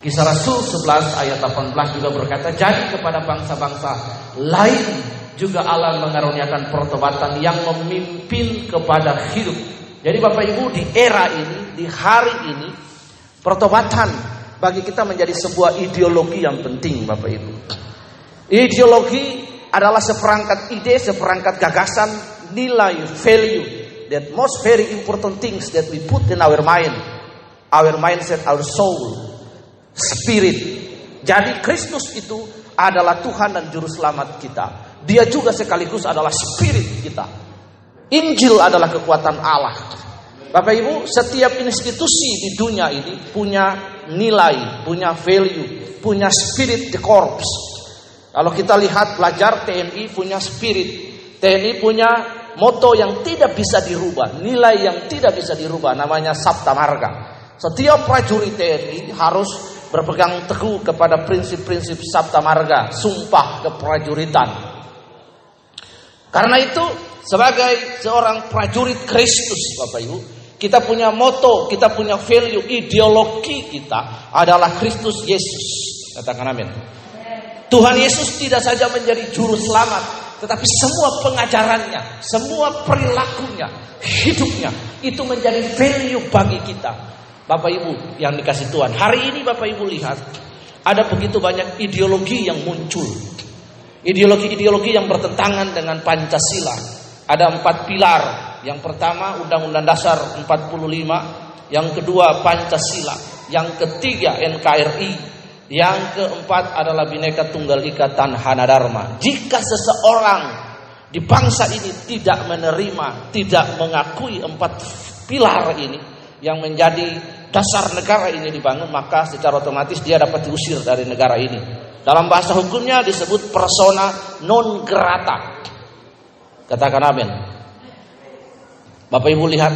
Kisah Rasul 11 ayat 18 juga berkata, jadi kepada bangsa-bangsa lain juga Allah mengaruniakan pertobatan yang memimpin kepada hidup. Jadi Bapak Ibu, di era ini, di hari ini, pertobatan bagi kita menjadi sebuah ideologi yang penting, Bapak Ibu. Ideologi adalah seperangkat ide, seperangkat gagasan, nilai, value, that most very important things that we put in our mind, our mindset, our soul, spirit. Jadi Kristus itu adalah Tuhan dan Juru Selamat kita. Dia juga sekaligus adalah spirit kita. Injil adalah kekuatan Allah. Bapak Ibu, setiap institusi di dunia ini punya nilai, punya value, punya spirit the corps. Kalau kita lihat belajar TNI punya spirit. TNI punya moto yang tidak bisa dirubah, nilai yang tidak bisa dirubah, namanya Sabta Marga. Setiap prajurit TNI harus berpegang teguh kepada prinsip-prinsip Sabta Marga, sumpah keprajuritan. Karena itu, sebagai seorang prajurit Kristus, Bapak Ibu, kita punya moto, kita punya value, ideologi kita adalah Kristus Yesus. Katakan amin. Tuhan Yesus tidak saja menjadi juru selamat, tetapi semua pengajarannya, semua perilakunya, hidupnya itu menjadi value bagi kita. Bapak Ibu yang dikasih Tuhan, hari ini Bapak Ibu lihat ada begitu banyak ideologi yang muncul. Ideologi-ideologi yang bertentangan dengan Pancasila. Ada 4 pilar. Yang pertama Undang-Undang Dasar 45, yang kedua Pancasila, yang ketiga NKRI, yang keempat adalah Bhinneka Tunggal Ika Tanhana Dharma. Jika seseorang di bangsa ini tidak menerima, tidak mengakui 4 pilar ini yang menjadi dasar negara ini dibangun, maka secara otomatis dia dapat diusir dari negara ini. Dalam bahasa hukumnya disebut persona non grata. Katakan amin. Bapak Ibu lihat,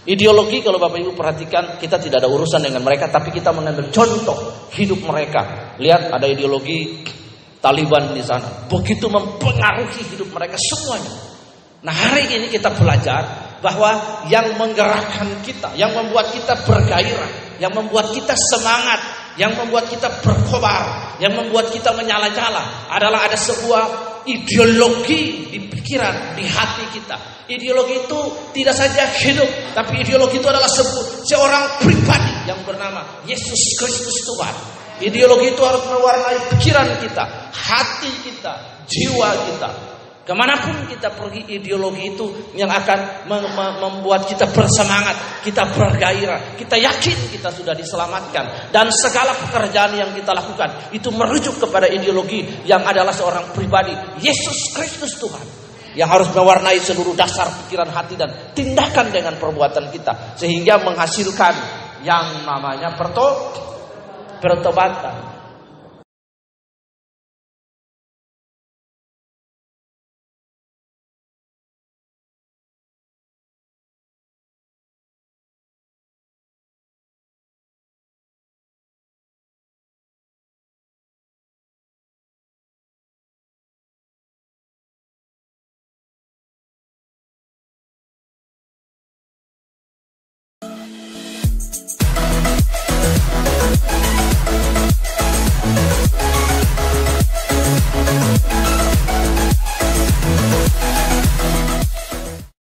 ideologi kalau Bapak Ibu perhatikan, kita tidak ada urusan dengan mereka, tapi kita mengambil contoh hidup mereka. Lihat, ada ideologi Taliban di sana, begitu mempengaruhi hidup mereka semuanya. Nah, hari ini kita belajar bahwa yang menggerakkan kita, yang membuat kita bergairah, yang membuat kita semangat, yang membuat kita berkobar, yang membuat kita menyala-nyala adalah ada sebuah ideologi di pikiran, di hati kita. Ideologi itu tidak saja hidup, tapi ideologi itu adalah seorang pribadi yang bernama Yesus Kristus Tuhan. Ideologi itu harus mewarnai pikiran kita, hati kita, jiwa kita. Kemanapun kita pergi, ideologi itu yang akan membuat kita bersemangat, kita bergairah, kita yakin kita sudah diselamatkan. Dan segala pekerjaan yang kita lakukan itu merujuk kepada ideologi yang adalah seorang pribadi, Yesus Kristus Tuhan, yang harus mewarnai seluruh dasar pikiran, hati, dan tindakan dengan perbuatan kita, sehingga menghasilkan yang namanya pertobatan.